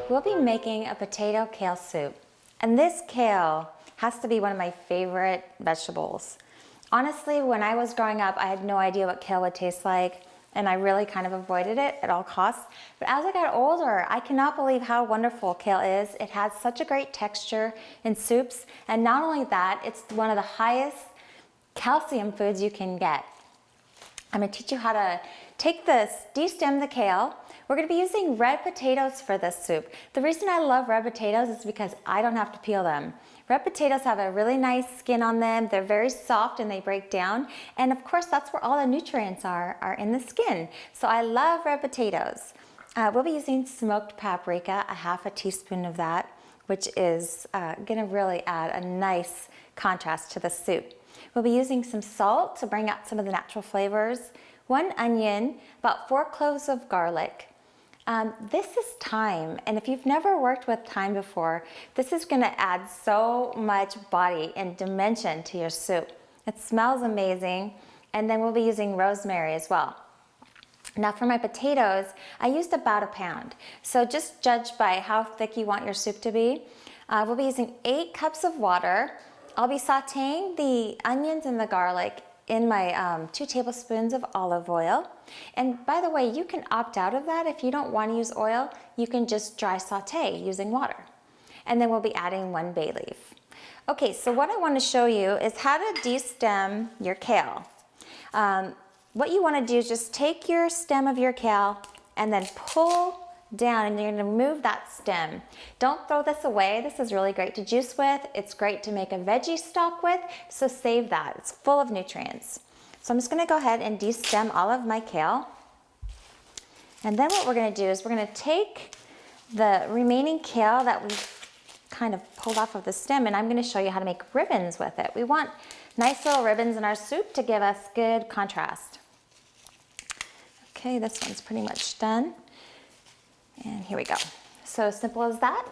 We'll be making a potato kale soup. And this kale has to be one of my favorite vegetables. Honestly, when I was growing up, I had no idea what kale would taste like, and I really kind of avoided it at all costs. But as I got older, I cannot believe how wonderful kale is. It has such a great texture in soups, and not only that, it's one of the highest calcium foods you can get. I'm going to teach you how to de-stem the kale. We're going to be using red potatoes for this soup. The reason I love red potatoes is because I don't have to peel them. Red potatoes have a really nice skin on them. They're very soft and they break down. And of course, that's where all the nutrients are in the skin. So I love red potatoes. We'll be using smoked paprika, a half a teaspoon of that, which is going to really add a nice contrast to the soup. We'll be using some salt to bring out some of the natural flavors, 1 onion, about 4 cloves of garlic. This is thyme, and if you've never worked with thyme before, this is going to add so much body and dimension to your soup. It smells amazing, and then we'll be using rosemary as well. Now for my potatoes, I used about 1 pound, so just judge by how thick you want your soup to be. We'll be using 8 cups of water. I'll be sauteing the onions and the garlic in my 2 tablespoons of olive oil. And by the way, you can opt out of that. If you don't want to use oil, you can just dry saute using water. And then we'll be adding 1 bay leaf. Okay, so what I want to show you is how to de-stem your kale. What you want to do is just take your stem of your kale and then pull down, and you're going to remove that stem. Don't throw this away. This is really great to juice with. It's great to make a veggie stock with, so save that. It's full of nutrients. So I'm just going to go ahead and de-stem all of my kale. And then what we're going to do is we're going to take the remaining kale that we've kind of pulled off of the stem, and I'm going to show you how to make ribbons with it. We want nice little ribbons in our soup to give us good contrast. Okay, this one's pretty much done. And here we go. So simple as that.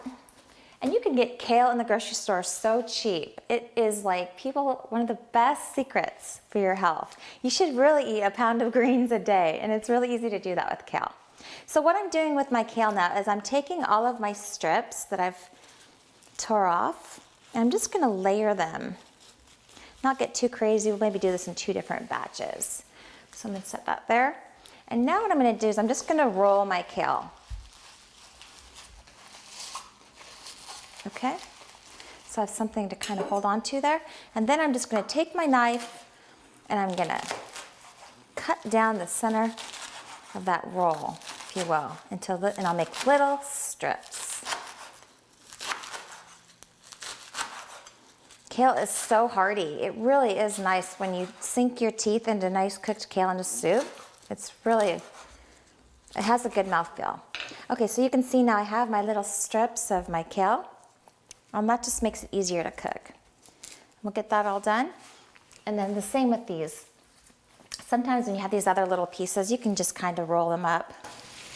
And you can get kale in the grocery store so cheap. It is like one of the best secrets for your health. You should really eat 1 pound of greens a day, and it's really easy to do that with kale. So what I'm doing with my kale now is I'm taking all of my strips that I've tore off, and I'm just gonna layer them. Not get too crazy, we'll maybe do this in 2 different batches. So I'm gonna set that there. And now what I'm gonna do is I'm just gonna roll my kale. Okay, so I have something to kind of hold on to there. And then I'm just going to take my knife and I'm going to cut down the center of that roll, if you will, and I'll make little strips. Kale is so hearty. It really is nice when you sink your teeth into nice cooked kale in a soup. It has a good mouthfeel. Okay, so you can see now I have my little strips of my kale. That just makes it easier to cook. We'll get that all done. And then the same with these. Sometimes when you have these other little pieces, you can just kind of roll them up.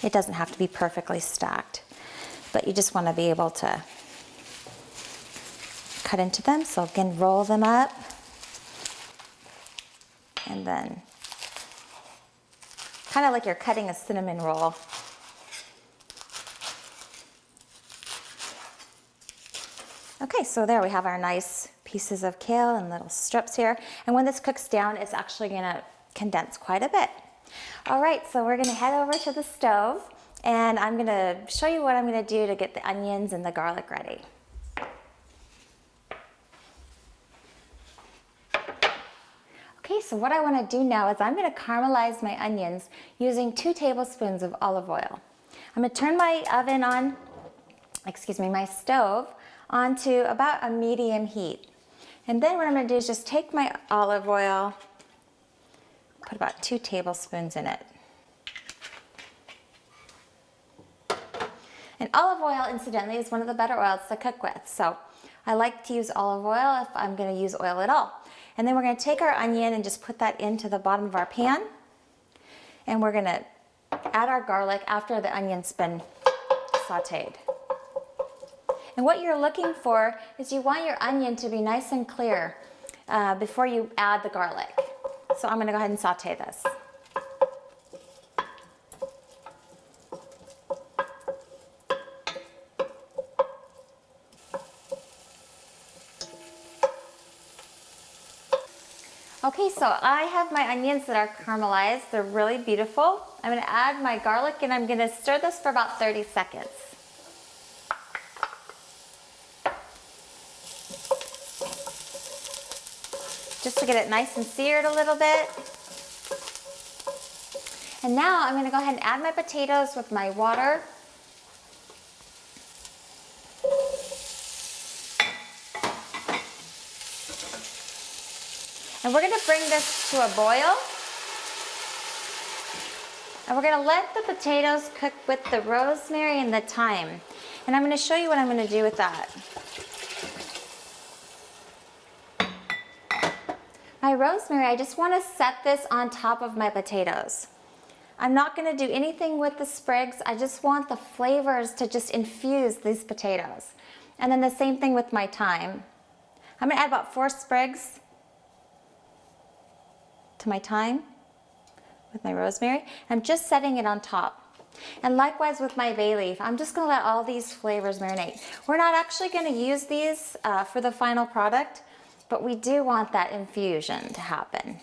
It doesn't have to be perfectly stacked, but you just want to be able to cut into them. So again, roll them up. And then kind of like you're cutting a cinnamon roll. Okay, so there we have our nice pieces of kale and little strips here. And when this cooks down, it's actually gonna condense quite a bit. All right, so we're gonna head over to the stove, and I'm gonna show you what I'm gonna do to get the onions and the garlic ready. Okay, so what I wanna do now is I'm gonna caramelize my onions using 2 tablespoons of olive oil. I'm gonna turn my oven on, my stove, onto about a medium heat. And then what I'm going to do is just take my olive oil, put about 2 tablespoons in it. And olive oil, incidentally, is one of the better oils to cook with. So I like to use olive oil if I'm going to use oil at all. And then we're going to take our onion and just put that into the bottom of our pan. And we're going to add our garlic after the onion's been sauteed. And what you're looking for is you want your onion to be nice and clear before you add the garlic. So I'm going to go ahead and saute this. Okay, so I have my onions that are caramelized. They're really beautiful. I'm gonna add my garlic and I'm gonna stir this for about 30 seconds. Just to get it nice and seared a little bit. And now I'm gonna go ahead and add my potatoes with my water. And we're gonna bring this to a boil. And we're gonna let the potatoes cook with the rosemary and the thyme. And I'm gonna show you what I'm gonna do with that. My rosemary, I just wanna set this on top of my potatoes. I'm not gonna do anything with the sprigs. I just want the flavors to just infuse these potatoes. And then the same thing with my thyme. I'm gonna add about 4 sprigs to my thyme with my rosemary. I'm just setting it on top. And likewise with my bay leaf, I'm just gonna let all these flavors marinate. We're not actually gonna use these for the final product, but we do want that infusion to happen.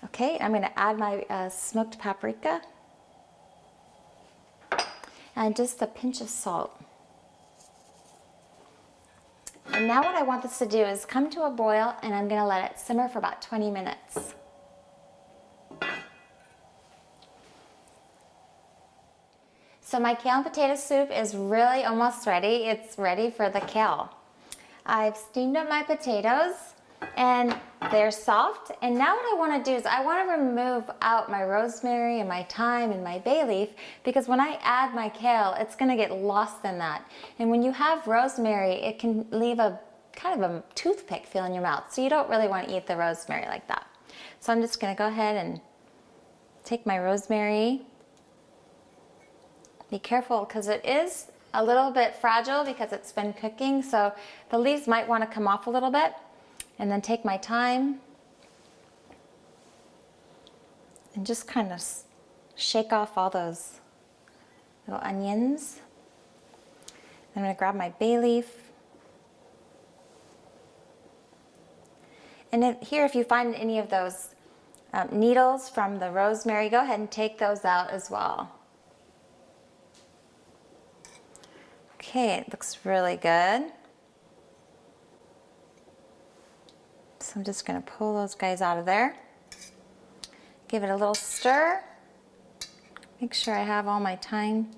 Okay, I'm gonna add my smoked paprika and just a pinch of salt. And now what I want this to do is come to a boil and I'm gonna let it simmer for about 20 minutes. So my kale and potato soup is really almost ready. It's ready for the kale. I've steamed up my potatoes and they're soft. And now what I want to do is I want to remove out my rosemary and my thyme and my bay leaf, because when I add my kale, it's going to get lost in that. And when you have rosemary, it can leave a kind of a toothpick feel in your mouth. So you don't really want to eat the rosemary like that. So I'm just going to go ahead and take my rosemary. Be careful because it is a little bit fragile because it's been cooking, so the leaves might want to come off a little bit. And then take my thyme and just kind of shake off all those little onions. I'm going to grab my bay leaf. And here, if you find any of those needles from the rosemary, go ahead and take those out as well. Okay, it looks really good. So I'm just going to pull those guys out of there. Give it a little stir. Make sure I have all my thyme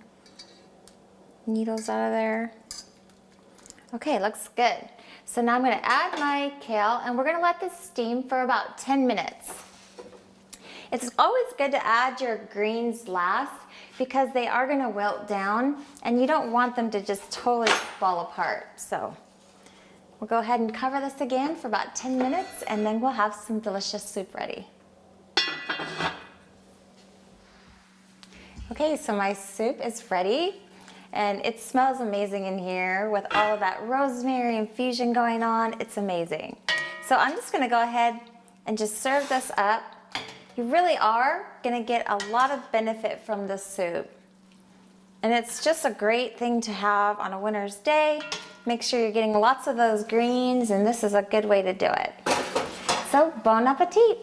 needles out of there. Okay, it looks good. So now I'm going to add my kale and we're going to let this steam for about 10 minutes. It's always good to add your greens last because they are going to wilt down and you don't want them to just totally fall apart. So we'll go ahead and cover this again for about 10 minutes and then we'll have some delicious soup ready. Okay, so my soup is ready and it smells amazing in here with all of that rosemary infusion going on. It's amazing. So I'm just gonna go ahead and just serve this up. You really are gonna get a lot of benefit from this soup. And it's just a great thing to have on a winter's day. Make sure you're getting lots of those greens, and this is a good way to do it. So, bon appetit!